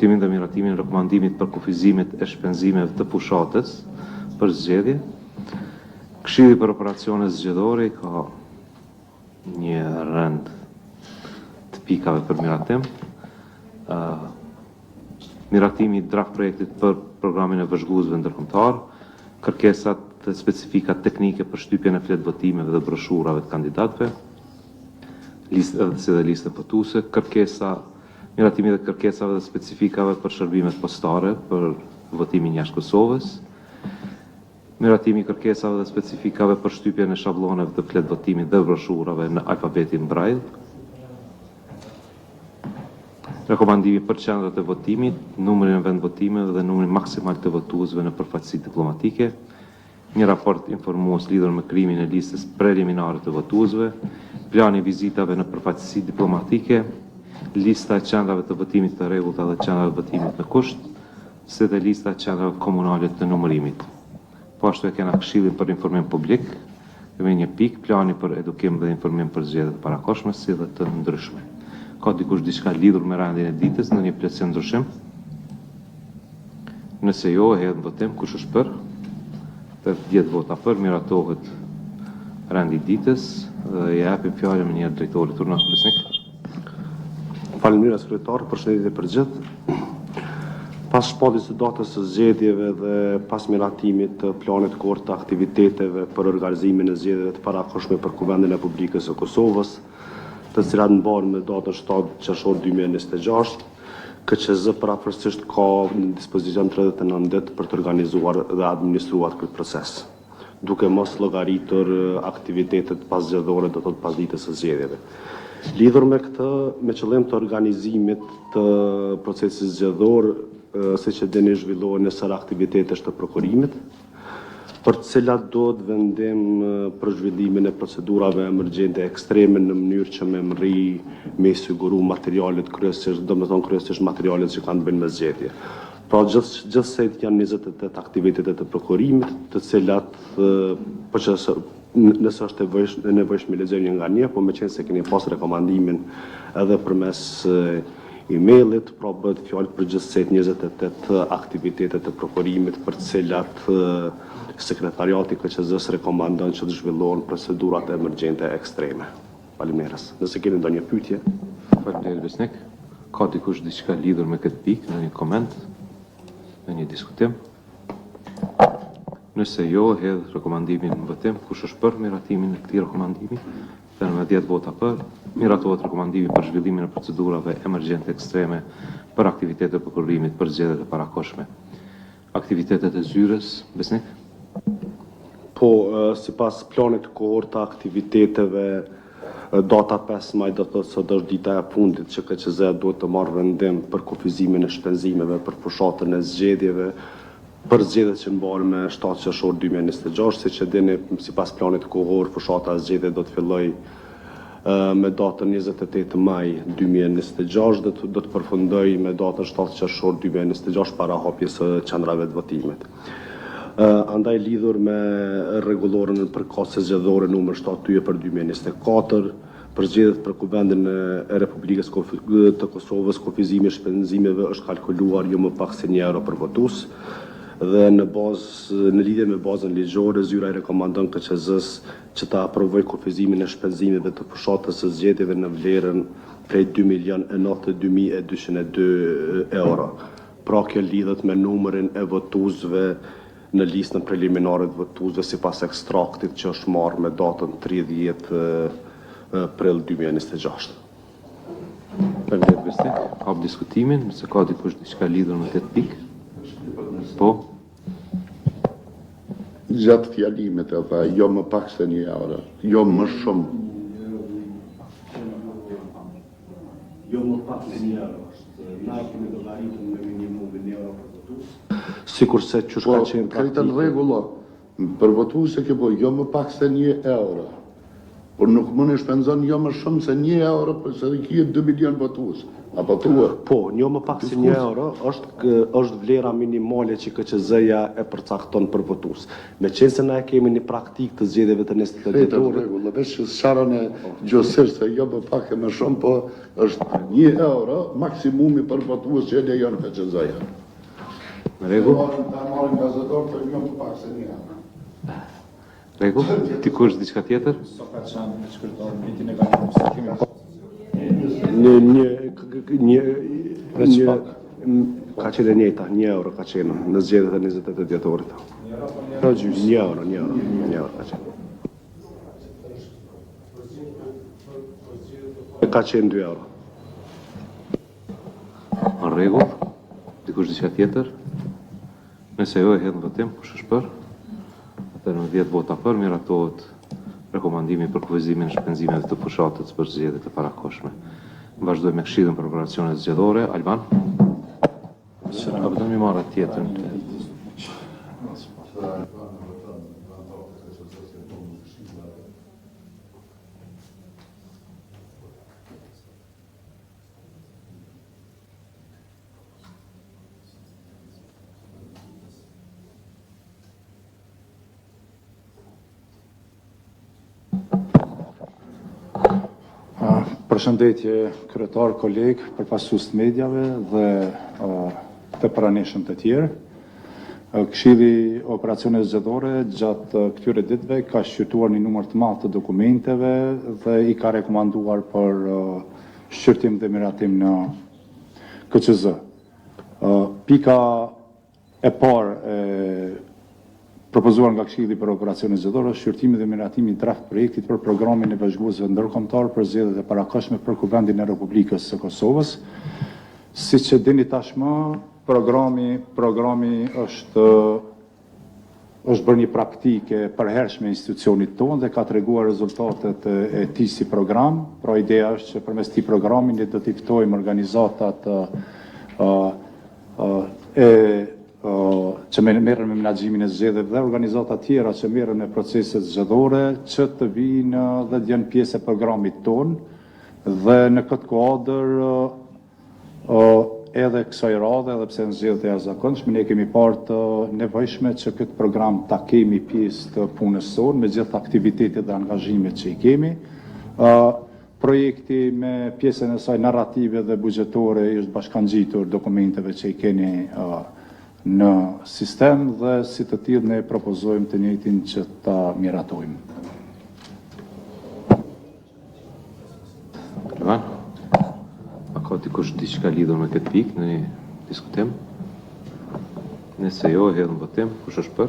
Zbatimin dhe miratimin e rekomandimit për kufizimet e shpenzimeve të fushatës për zgjedhje. Këshilli për operacione zgjedhore ka një rend të pikave për miratim. Miratimi i draft projektit për programin e vëzhguesve ndërkombëtar, kërkesat dhe specifikat teknike për shtypjen e flet votimeve dhe broshurave të kandidatëve, listë dhe listë votuese, miratimi dhe kërkesave dhe specifikave për shërbimet postare për votimin jashtë Kosovës, miratimi i kërkesave dhe specifikave për shtypjen e shablloneve të flet votimit dhe broshurave në alfabetin Braille, rekomandimi për qendrat e votimit, numrin e vendvotimeve dhe numrin maksimal të votuesve në përfaqësi diplomatike, një raport informues lidhur me krijimin e listës preliminare të votuesve, plani i vizitave në përfaqësi diplomatike, lista e qendrave të votimit të rregullta dhe qendrave të votimit në kusht, si dhe lista e qendrave komunale të numërimit. Po ashtu e kena këshillin për informim publik, me një pikë, plani për edukim dhe informim për zgjedhjet e parakohshme, si dhe të ndryshme. Ka dikush diçka lidhur me rendin e ditës në një plotësi ndryshim? Nëse jo, hedh në votim, kush është për? 10 vota për, miratohet rendi i ditës dhe japim fjalën me një drejtori turna Besnik. Faleminderit sekretar, përshëndetje për gjithë. Pas shpalljes së datës së zgjedhjeve dhe pas miratimit të planit të kohët të aktiviteteve për organizimin e zgjedhjeve të parakohshme për Kuvendin e Republikës së Kosovës, të cilat mbarën me datën 7 qershor 2026, KQZ parafërsisht ka në dispozicion 39 ditë për të organizuar dhe administruar këtë proces, duke mos llogaritur aktivitetet paszgjedhore, do të thotë pas ditës së zgjedhjeve. Lidhur me këtë, me qëllim të organizimit të procesit zgjedhor, siç e dini, zhvillohen në sër aktivitetesh të prokurimit, për të cilat do të vendim për zhvillimin e procedurave emergjente ekstreme në mënyrë që me siguru materialet kryesisht, kryesisht materialet që kanë të bëjnë me zgjedhje. Pra gjithsej janë 28 aktivitetet të prokurimit, të cilat nëse është e nevojshme lexojmë nga një, po me qenë se keni pas rekomandimin edhe përmes e-mailit, pra bëhet fjalë për gjithsej 28 aktivitetet të prokurimit për të cilat sekretariati KQZ-s rekomandon që të zhvillohen procedurat emergjente ekstreme. Faleminderit. Nëse keni ndonjë pyetje. Faleminderit Besnik. Ka dikush diçka lidhur me këtë pikë, në një koment, në një diskutim? Nëse jo, hedh rekomandimin në votim. Kush është për miratimin e këtij rekomandimi? Me 10 vota për, miratohet rekomandimi për zhvillimin e procedurave emergjente ekstreme për aktivitetet e prokurimit për zgjedhjet e parakohshme. Aktivitetet e zyrës, Besnik? Po, sipas planit të kohort të aktiviteteve, data 5 maj do të thotë sot është dita e fundit që KQZ duhet të marrë vendim për kufizimin e shpenzimeve për fushatën e zgjedhjeve, për zgjedhjet që mbaren me 7 qershor 2026, siç e dini, sipas planit kohor, fushata e zgjedhjeve do të fillojë me datën 28 maj 2026 dhe do të përfundojë me datën 7 qershor 2026 para hapjes së qendrave të votimit. Andaj lidhur me rregullorën për kosë zgjedhore numër 7 për 2024, për zgjedhjet për Kuvendin e Republikës të Kosovës, kufizimi i shpenzimeve është kalkuluar jo më pak se €1 për votues, dhe në lidhje me bazën ligjore, zyra i rekomandon KQZ-s që ta aprovojë kufizimin e shpenzimeve të fushatës së zgjedhjeve në vlerën prej €2.092.202. Pra kjo lidhet me numrin e votuesve në listën preliminare të votuesve sipas ekstraktit që është marrë me datën 30 prill 2026. Faleminderit Besnik. Hap diskutimin, nëse ka dikush diçka lidhur me këtë pikë. Po. Gjatë fjalimit e tha, jo më pak se €1, jo më shumë. Jo më pak se €1 është, na kemi llogaritur me minimumin €1 për votues. Sikurse që shka që në praktikë. Në rregull, për votuese kjo po, jo më pak se €1. por nuk mund të shpenzon jo më shumë se 1 euro, se ki 2 milion votues. Apo thua? Po, një më pak se 1 euro është vlera minimale që KQZ-ja e përcakton për votues. Me qenë se na e kemi një praktikë të zgjedhjeve të 20 dhjetorit. Veç sharën e gjosisht se jo më pak e më shumë, po është 1 euro maksimumi për votues që e lejon KQZ-ja. Në rregull? Ta marrin gazetor për jo më pak se 1 euro. Rregull? Dikush diçka tjetër? Sa ka qenë shkërtar vitin e kaluar se kemi ka qenë e njëjta, 1 euro ka qenë në zgjedhjet e 28 dhjetorit. 1 euro ka qenë. Ka qenë 2 euro. Në rregull? Dikush diçka tjetër? Nëse jo e hedh në votim, kush është për? Atëherë në 10 vota për miratohet rekomandimi për kufizimin e shpenzimeve të fushatës për zgjedhjet e parakohshme. Vazhdojmë me këshillën për operacionet zgjedhore. Alban? Apo do më marrë tjetër? Përshëndetje kryetar, kolegë, përfaqësues të medjave dhe të pranishëm të tjerë. Këshilli operacioneve zgjedhore gjatë këtyre ditëve ka shqyrtuar një numër të madh të dokumenteve dhe i ka rekomanduar për shqyrtim dhe miratim në KQZ. Pika e parë propozuar nga Këshilli për operacionet zgjedhore, shqyrtimi dhe miratimi i draft projektit për programin e vazhduesve ndërkombëtar për zgjedhjet e parakohshme për Kuvendin e Republikës së Kosovës. Siç e dini tashmë, programi është bërë një praktike përhershme institucionit tonë dhe ka treguar rezultatet e tij si program. Pra ideja është që përmes këtij programi ne do t'i ftojmë organizatat që merren me menaxhimin e zgjedhjeve dhe organizata tjera që merren me proceset zgjedhore që të vinë dhe të jenë pjesë e programit ton dhe në këtë kuadër edhe kësaj radhe, edhe pse në zgjedhjet e jashtëzakonshme ne kemi parë të nevojshme që këtë program ta kemi pjesë të punës sonë me gjithë aktivitetet dhe angazhimet që i kemi. Projekti me pjesën e saj narrative dhe buxhetore është bashkangjitur dokumenteve që i keni në sistem dhe si të tillë ne propozojmë të njëjtin që ta miratojmë. Ivan? A ka dikush diçka lidhur me këtë pikë në diskutim? Nëse jo, e hedh në votim. Kush është për?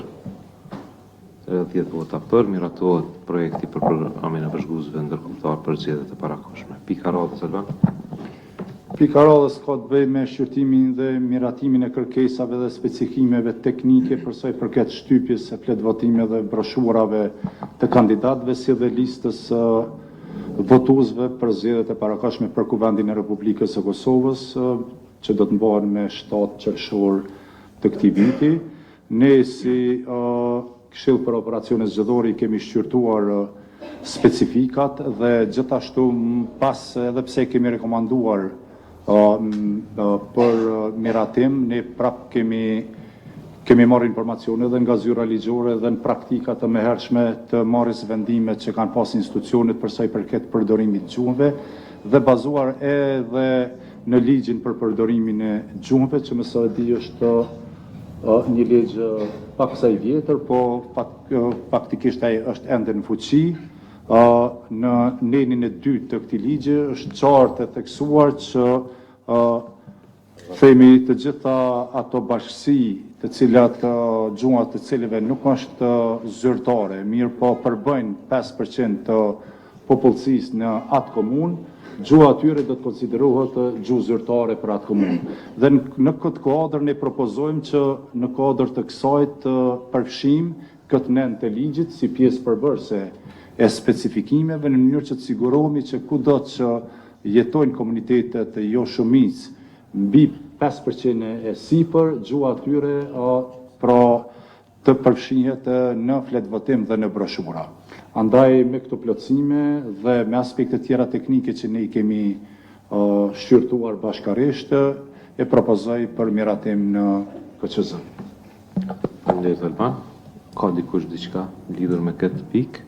10 vota për, miratohet projekti për programin e vazhduesve ndërkombëtar për zgjedhjet e parakohshme. Pika radhës, Alban? Pika radhës ka të bëjë me shqyrtimin dhe miratimin e kërkesave dhe specifikimeve teknike për sa i përket shtypjes së flet votime dhe broshurave të kandidatëve si dhe listës votuesve për zgjedhjet e parakohshme për Kuvendin e Republikës së Kosovës, që do të mbahen me 7 qershor të këtij viti. Ne si Këshill për operacione zgjedhore kemi shqyrtuar specifikat dhe gjithashtu pas edhe pse kemi rekomanduar për miratim, ne prap kemi marrë informacione dhe nga zyra ligjore dhe në praktika të mëhershme të marrjes vendimet që kanë pas institucionet për sa i përket përdorimit të gjuhëve dhe bazuar edhe në ligjin për përdorimin e gjuhëve, që më sa e di është një ligj pak sa i vjetër, po faktikisht ai është ende në fuqi. Në nenin e dytë të këtij ligji është qartë e theksuar që themi të gjitha ato bashkësi të cilat gjuha të cilëve nuk është zyrtare, mirë po përbëjnë 5% të popullsisë në atë komunë, gjuha atyre do të konsiderohet gjuhë zyrtare për atë komunë. Dhe në këtë kuadër ne propozojmë që në kuadër të kësaj të përfshijmë këtë nen të ligjit si pjesë përbërëse e specifikimeve në mënyrë që të sigurohemi që kudo që jetojnë komunitetet jo shumicë mbi 5% e sipër, gjuha atyre pra të përfshihet në fletvotim dhe në broshura. Andaj me këto plotësime dhe me aspektet tjera teknike që ne i kemi shqyrtuar bashkarisht, e propozoj për miratim në KQZ. Faleminderit Alban. Ka dikush diçka lidhur me këtë pikë?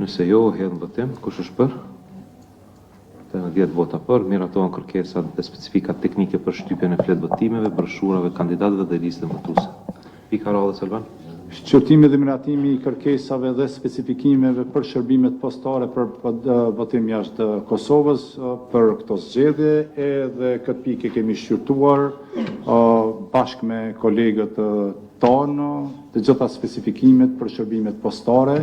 Nëse jo, hedh në votim. Kush është për? 10 vota për, miratohen kërkesat dhe specifikat teknike për shtypjen e flet votimeve, broshurave, kandidatëve dhe listën votuese. Pika radhës Alban. Shqyrtimi dhe miratimi i kërkesave dhe specifikimeve për shërbimet postare për votim jashtë Kosovës për këto zgjedhje, edhe këtë pikë kemi shqyrtuar bashkë me kolegët tonë të gjitha specifikimet për shërbimet postare,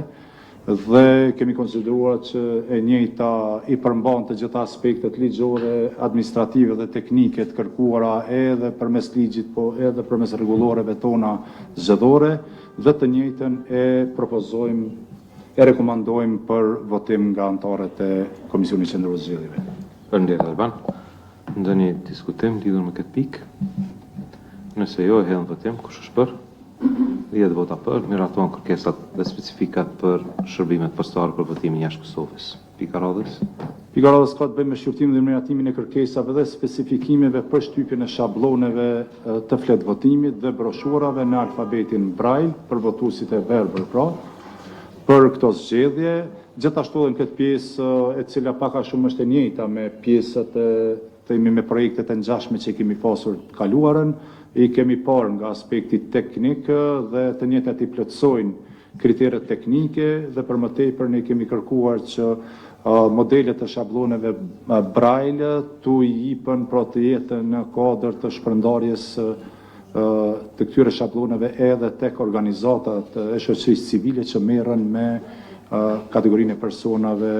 dhe kemi konsideruar që e njëjta i përmban të gjitha aspektet ligjore, administrative dhe teknike të kërkuara edhe përmes ligjit, po edhe përmes rregulloreve tona zgjedhore, dhe të njëjtën e propozojmë, e rekomandojmë për votim nga anëtarët e Komisionit Qendror të Zgjedhjeve. Faleminderit Alban. Ndonjë diskutim lidhur me këtë pikë? Nëse jo, hedh në votim. Kush është për? 10 vota për, miratohen kërkesat dhe specifikat për shërbimet postare për votimin jashtë Kosovës. Pika radhës. Pika radhës ka të bëjë me shqyrtimin dhe miratimin e kërkesave dhe specifikimeve për shtypjen e shabloneve të flet votimit dhe broshurave në alfabetin Braille për votuesit e verbër, pra, për këto zgjedhje. Gjithashtu edhe në këtë pjesë e cila pak a shumë është e njëjta me pjesët me projektet e ngjashme që kemi pasur të kaluarën, i kemi parë nga aspekti teknik dhe të njëjtat i plotësojnë kriteret teknike dhe për më tepër ne kemi kërkuar që modelet e shabloneve Braille tu i jipën pra të jetë në kuadër të shpërndarjes të këtyre shabloneve edhe tek organizatat e shoqërisë civile që merren me kategorinë e personave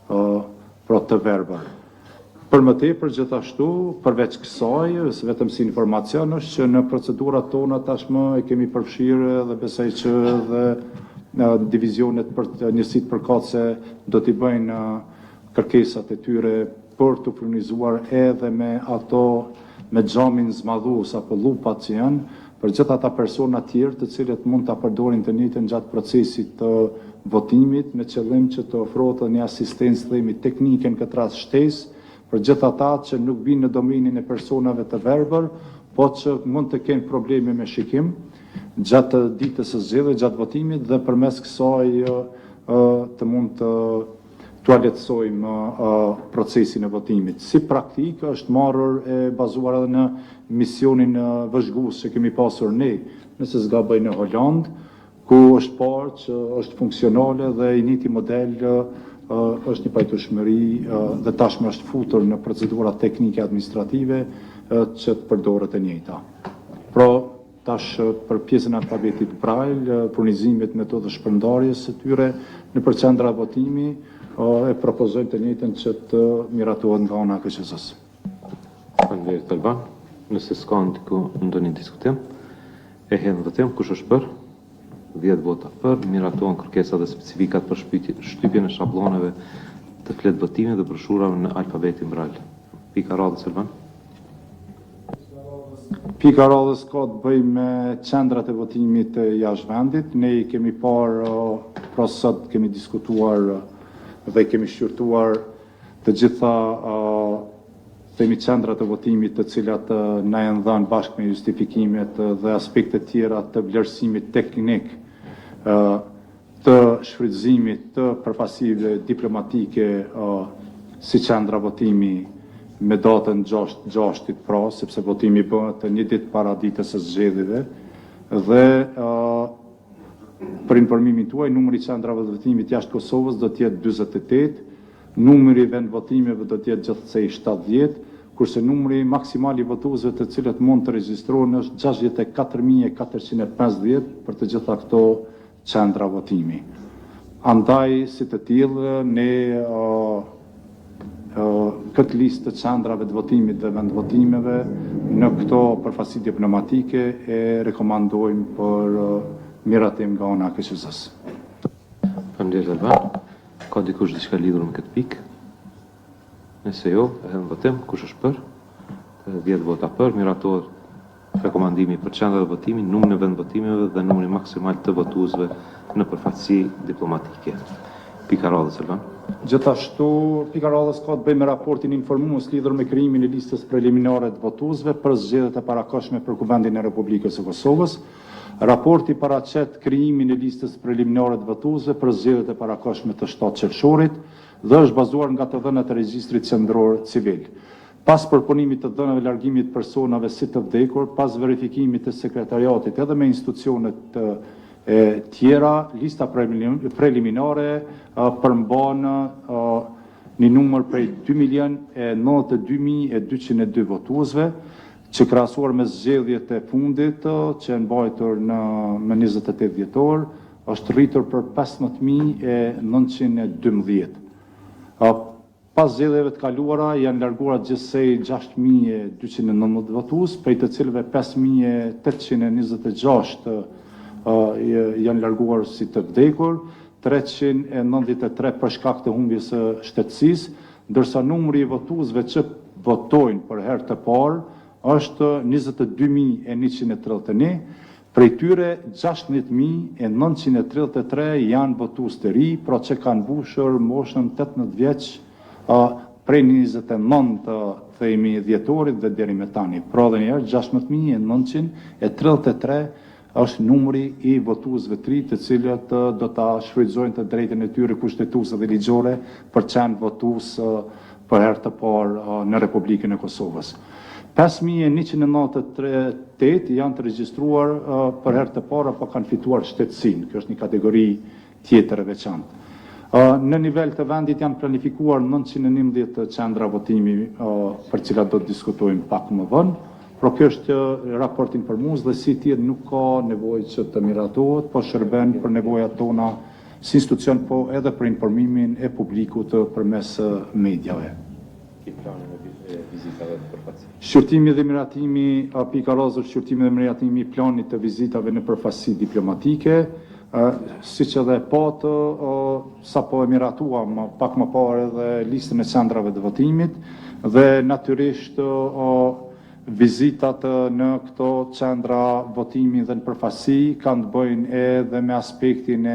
pra të verbër. Për më tepër gjithashtu, përveç kësaj, vetëm si informacion është që në procedurat tona tashmë e kemi përfshirë dhe besoj që dhe divizionet për njësitë përkatëse do t'i bëjnë kërkesat e tyre për të furnizuar edhe me ato me xhamin zmadhues apo lupat që janë për gjithë ata persona tjerë të cilët mund ta përdorin të njëjtën gjatë procesit të votimit me qëllim që të ofrohet një asistencë themi teknike në këtë rast shtesë për gjithë ata që nuk vinë në domenin e personave të verbër, po që mund të kenë probleme me shikim gjatë ditës së zgjedhjeve, gjatë votimit dhe përmes kësaj të mund të lehtësojmë procesin e votimit. Si praktikë është marrur e bazuar edhe në misionin vëzhgues që kemi pasur ne, nëse s'gaboj në Holand, ku është parë që është funksionale dhe i njëjti model është një pajtueshmëri dhe tashmë është futur në procedura teknike administrative që të përdoret e njëjta. Pra, tash për pjesën e alfabetit Braille, furnizimet metodës shpërndarjes së tyre në qendra votimi e propozojnë të njëjtën që të miratohet nga ana e KQZ-s. Faleminderit Alban. Nëse s'ka ndonjë diskutim, e hedh në votim. Kush është për? 10 vota për, miratohen kërkesat dhe specifikat për shtypjen e shabloneve të flet votimit dhe broshurave në alfabetin Braille. Pika radhës Alban. Pika radhës ka të bëjë me qendrat e votimit jashtë vendit. Ne kemi parë, pra sot kemi diskutuar dhe kemi shqyrtuar të gjitha themi qendrat e votimit të cilat na janë dhënë bashkë me justifikimet dhe aspektet tjera të vlerësimit teknik të shfrytëzimit të përfaqësive diplomatike si qendra votimi me datën 6-6, pra, sepse votimi bëhet një ditë para ditës së zgjedhjeve dhe për informimin tuaj, numri i qendrave të votimit jashtë Kosovës do të jetë 48, numri i vendvotimeve do të jetë gjithsej 70, kurse numri maksimal i votuesve të cilët mund të regjistrohen është 64.450 për të gjitha këto qendra votimi. Andaj, si të tillë, ne këtë listë të qendrave të votimit dhe vendvotimeve në këto përfaqësi diplomatike e rekomandojmë për miratim nga ana e KQZ-s. Faleminderit Alban. Ka dikush diçka lidhur me këtë pikë? Nëse jo, e hedh në votim. Kush është për? 10 vota për, miratohet Rekomandimi për qendrat e votimit, numrin e vendvotimeve dhe numrin maksimal të votuesve në përfaqësi diplomatike. Pika radhës, Elvan. Gjithashtu, pika radhës ka të bëjë me raportin informues lidhur me krijimin e listës preliminare të votuesve për zgjedhjet e parakohshme për Kuvendin e Republikës së Kosovës. Raporti paraqet krijimin e listës preliminare të votuesve për zgjedhjet e parakohshme të 7 qershorit dhe është bazuar nga të dhënat e Regjistrit Qendror Civil. Pas përpunimit të dhënave largimit personave si të vdekur, pas verifikimit të sekretariatit edhe me institucionet tjera, lista preliminare përmban një numër prej 2.092.202 votuesve, që krahasuar me zgjedhjet e fundit që janë mbajtur me 28 dhjetor, është rritur për 15.912. Pas zgjedhjeve të kaluara janë larguar gjithsej 6.219 votues, prej të cilëve 5.826 janë larguar si të vdekur, 393 për shkak të humbjes së shtetësisë, ndërsa numri i votuesve që votojnë për herë të parë është 22.131, prej tyre 16.933 janë votues të ri, pra që kanë mbushur moshën 18 vjeç prej 29 themi dhjetorit dhe deri me tani. Pra dhe njerë 16.933 është numri i votuesve të ri, të cilët do ta shfrytëzojnë të drejtën e tyre kushtetuese dhe ligjore për qenë votues për herë të parë në Republikën e Kosovës. 5.198 janë të regjistruar për herë të parë apo kanë fituar shtetësinë. Kjo është një kategori tjetër e veçantë. Në nivel të vendit janë planifikuar 911 qendra votimi për cilat do të diskutojmë pak më vonë. Por kjo është raport informues dhe si tjetër nuk ka nevojë që të miratohet, po shërben për nevojat tona si institucion, po edhe për informimin e publikut përmes mediave. Shqyrtimi dhe miratimi, pika radhës është shqyrtimi dhe miratimi i planit të vizitave në përfaqësi diplomatike, siç edhe patë, sapo e miratuam pak më parë edhe listën e qendrave të votimit dhe natyrisht vizitat në këto qendra votimi dhe në përfaqësi kanë të bëjnë edhe me aspektin e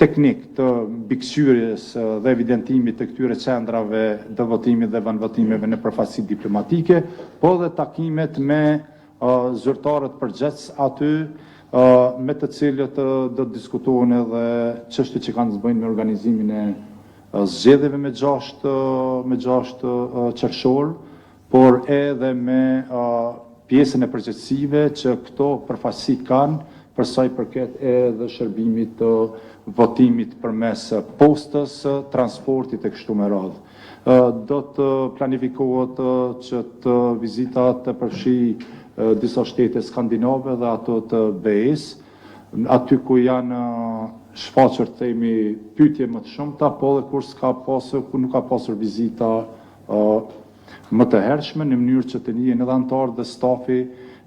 teknik të mbikëqyrjes dhe evidentimit të këtyre qendrave të votimit dhe vendvotimeve në përfaqësi diplomatike, po dhe takimet me zyrtarët përgjithës aty, me të cilët do të diskutohen edhe çështje që kanë të bëjnë me organizimin e zgjedhjeve me 6 qershor, por edhe me pjesën e përgjegjësive që këto përfaqësi kanë për sa i përket edhe shërbimit të votimit përmes postës, transportit e kështu me radhë. Do të planifikohet që të vizitat të përfshi disa shtete skandinave dhe ato të BE-s, aty ku janë shfaqur themi pyetje më të shumta, po dhe kur nuk ka pasur vizita më të hershme, në mënyrë që të njihen edhe anëtarët dhe stafi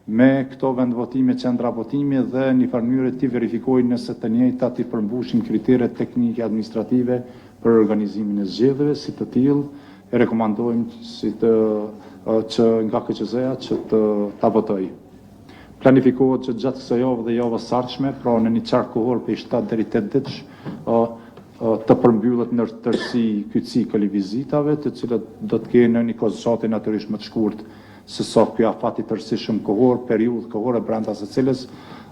me këto vendvotime, qendra votimi dhe një farë mënyrë të verifikojnë nëse të njëjtat i përmbushin kriteret teknike administrative për organizimin e zgjedhjeve, si të tillë e rekomandojmë që nga KQZ-ja që ta votojë. Planifikohet që gjatë kësaj javë dhe javës së ardhshme, pra në një qark kohor prej 7 deri 8 ditësh, të përmbyllet në tërësi ky cikël i vizitave, të cilët do të kenë një kozëqate natyrisht më të shkurt se sa ky afat i tërësishëm kohor, periudhë kohore brenda së cilës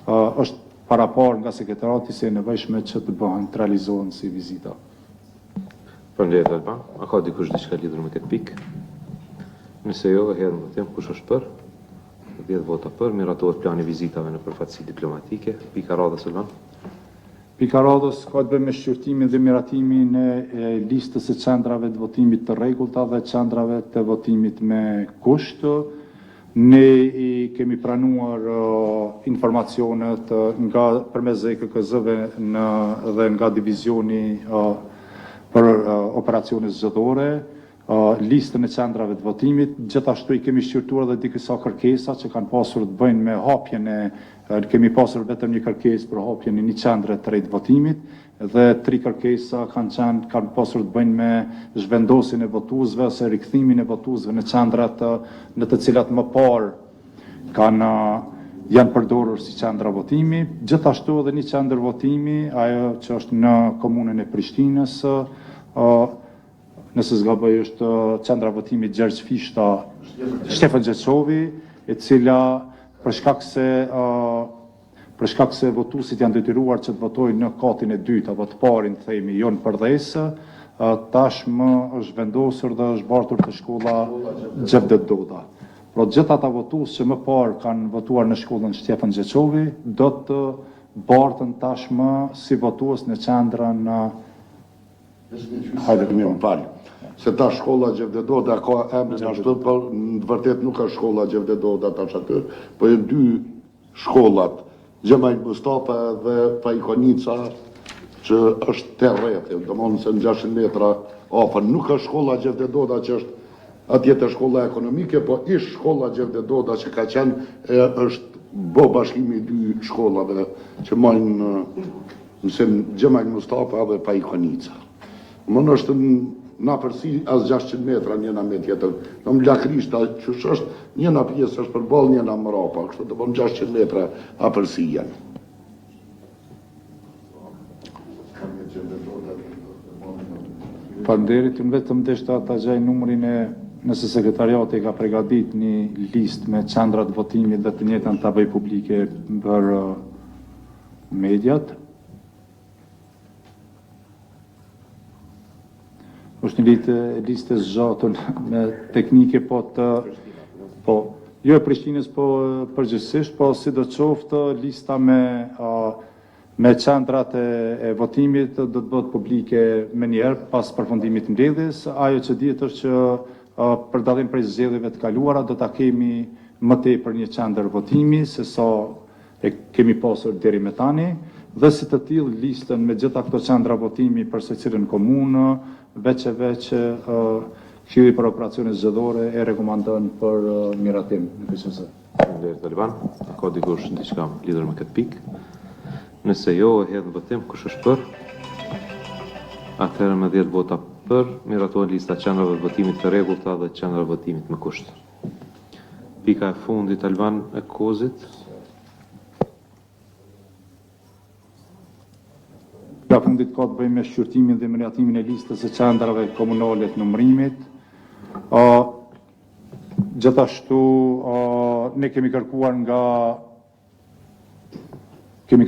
është parapar nga sekretariati se e nevojshme që të bëhen të realizohen si vizita. Faleminderit Alban. A ka dikush diçka lidhur me këtë pikë? Nëse jo, hedhëm votim kush është për? 10 vota për, miratohet plani vizitave në përfaqësi diplomatike. Pika radhës Alban. Pika radhës ka të bëjë me shqyrtimin dhe miratimin e listës së qendrave të votimit të rregullta dhe qendrave të votimit me kusht. Ne i kemi pranuar informacionet nga përmes ZKKZ-ve dhe nga divizioni për operacione zgjedhore, listën e qendrave të votimit, gjithashtu i kemi shqyrtuar dhe disa kërkesa që kanë pasur të bëjnë me hapjen kemi pasur vetëm një kërkesë për hapjen e një qendre të re të votimit dhe 3 kërkesa kanë pasur të bëjnë me zhvendosjen e votuesve ose rikthimin e votuesve në qendrat në të cilat më parë janë përdorur si qendra votimi, gjithashtu edhe një qendër votimi, ajo që është në komunën e Prishtinës, nëse s'gaboj është qendra votimi Gjergj Fishta Shtefan Gjeçovi, e cila për shkak se votuesit janë detyruar që të votojnë në katin e dytë apo të parin, themi, jo në përdesë, tashmë është vendosur dhe është bartur të shkolla Xhevdet Doda. Por gjithë ata votues që më parë kanë votuar në shkollën Shtefan Gjeçovi do të bartën tashmë si votues në qendrën Hajde mirë, më falë. Se ta shkolla Xhevdet Doda ka emrin ashtu, por në vërtet nuk ka shkolla Xhevdet Doda tash aty, po janë dy shkollat, Xhemaj Mustafa dhe Pajkonica, që është të rrethë, domthonë se në 600 metra afër. Nuk ka shkolla Xhevdet Doda që është atje të shkolla ekonomike, po ish shkolla Xhevdet Doda që ka qenë është bo bashkimi i dy shkollave që majnë mësim Xhemaj Mustafa dhe Pajkonica. Më është në përsi as 600 metra njëna me tjetër. Në më lakrishta që është njëna pjesë është përball njëna mrapa, kështu të bëm 600 metra apërsi janë. Faleminderit, unë vetëm deshta ta gjej numrin e nëse sekretariati ka përgatit një listë me qendrat votimit dhe të njëjtën ta bëj publike për mediat. Është një listë zgjatën me teknike, jo e Prishtinës, po përgjithsisht, po sidoqoftë lista me qendrat e votimit do të bëhet publike më njëherë pas përfundimit të mbledhjes. Ajo që dihet është që për dallim prej zgjedhjeve të kaluara do ta kemi më tepër një qendër votimi se sa e kemi pasur deri më tani, dhe si të tillë listën me gjitha këto qendra votimi për secilën komunë, veç Këshilli për operacione zgjedhore e rekomandon për miratim në KQZ. Faleminderit Taliban. A ka dikush diçka lidhur me këtë pikë? Nëse jo, e hedh në votim, kush është për? Atëherë me 10 vota për, miratohet lista qendrave të votimit të rregullta dhe qendrave votimit me kusht. Pika e fundit Alban e Kozit. Pika e fundit ka të bëjë me shqyrtimin dhe miratimin e listës së qendrave komunale të numërimit. Gjithashtu ne kemi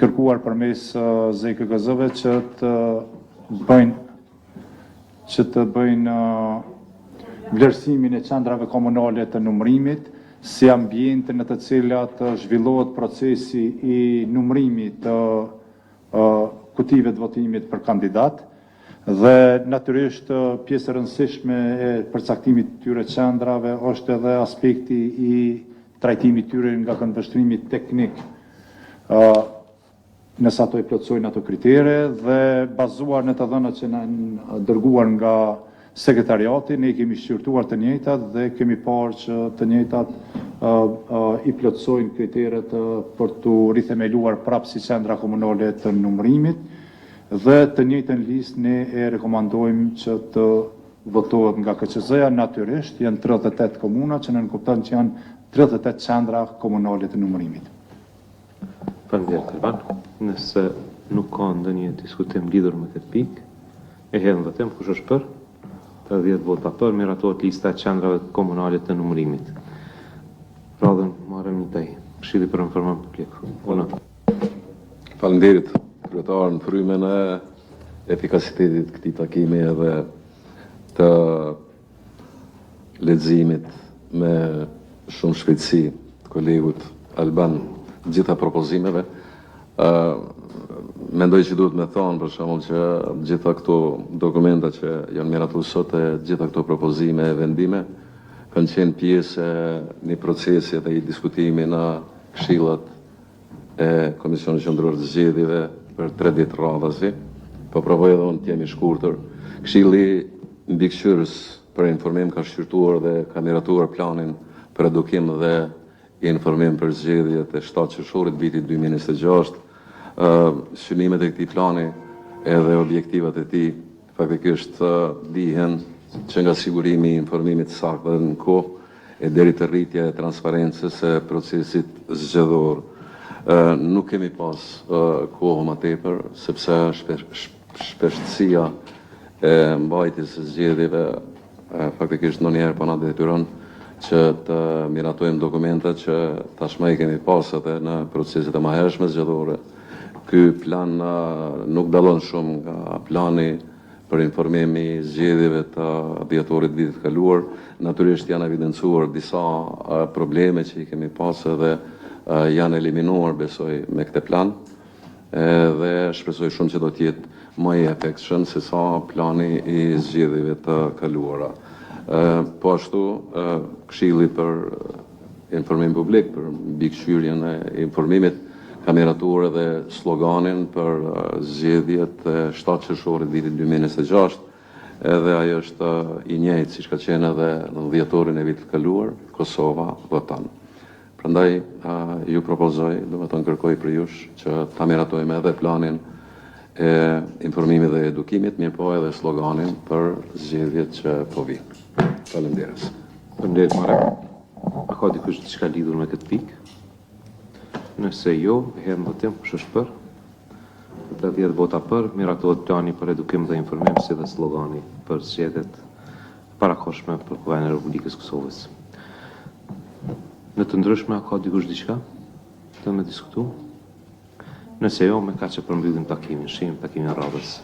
kërkuar përmes ZKKZ-ve që të bëjnë vlerësimin e qendrave komunale të numërimit si ambiente në të cilat zhvillohet procesi i numërimit të kutive të votimit për kandidat, dhe natyrisht pjesë e rëndësishme e përcaktimit të tyre qendrave është edhe aspekti i trajtimit tyre nga këndvështrimi teknik, nëse ato i plotësojnë ato kritere, dhe bazuar në të dhënat që në dërguar nga sekretariati, ne kemi shqyrtuar të njëjtat dhe kemi parë që të njëjtat i plotësojnë kriteret për të rithemeluar prapë si qendra komunale të numërimit, dhe të njëjtën listë ne e rekomandojmë që të votohet nga KQZ-ja. Natyrisht janë 38 komuna që nënkupton që janë 38 qendra komunale të numërimit. Faleminderit Alban. Nëse nuk ka ndonjë diskutim lidhur me këtë pikë, e hedh në votim, kush është për? Të 10 vota për, miratohet lista e qendrave komunale të numërimit. Radhën marrëm një tej. Këshilli për informim publik. Faleminderit kryetar në frymën e efikasitetit këtij takimi edhe të leximit me shumë shpejtësi të kolegut Alban gjitha propozimeve. Mendoj që duhet me thonë për shembull që gjitha këto dokumenta që janë miratuar sot e gjitha këto propozime e vendime kanë qenë pjesë e një procesi dhe i diskutimi në këshillat e Komisionit Qendror të Zgjedhjeve për 3 ditë radhazi, po provoj edhe unë të jemi shkurtër. Këshilli mbikëqyrës për informim ka shqyrtuar dhe ka miratuar planin për edukim dhe informim për zgjedhjet e 7 qershorit vitit 2026. Synimet e këtij plani edhe objektivat e tij faktikisht dihen që nga sigurimi i informimit saktë dhe në kohë e deri të rritja e transparencës e procesit zgjedhor. Nuk kemi pas kohë më tepër, sepse shpeshtësia e mbajtjes së zgjedhjeve faktikisht ndonjëherë po na detyron që të miratojmë dokumentat që tashmë i kemi pas edhe në proceset e mëhershme zgjedhore. Ky plan nuk dallon shumë nga plani për informim i zgjedhjeve të dhjetorit vitit kaluar. Natyrisht janë evidencuar disa probleme që i kemi pas edhe janë eliminuar, besoj, me këtë plan, dhe shpresoj shumë që do t'jetë më i efektshëm se sa plani i zgjedhjeve të kaluara. Po ashtu, Këshilli për informim publik, për mbikëqyrjen e informimit, ka miratuar edhe sloganin për zgjedhjet e 7 qershorit vitit 2026, edhe ajo është i njëjtë siç ka qenë edhe në dhjetorin e vitit kaluar, Kosova voton. Prandaj ju propozoj, domethënë kërkoj për jush që ta miratojmë edhe planin e informimit dhe edukimit, mirë po edhe sloganin për zgjedhjet që po vijnë. Faleminderit. Faleminderit Marek. A ka dikush diçka lidhur me këtë pikë? Nëse jo, hedhim votim, kush është për? 10 vota për, miratohet plani për edukim dhe informim si dhe slogani për zgjedhjet parakohshme për Kuvendin e Republikës Kosovës. Në të ndryshme, a ka dikush diçka të me diskutu? Nëse jo, me kaq që përmbyllim takimin, shihim takimin radhës.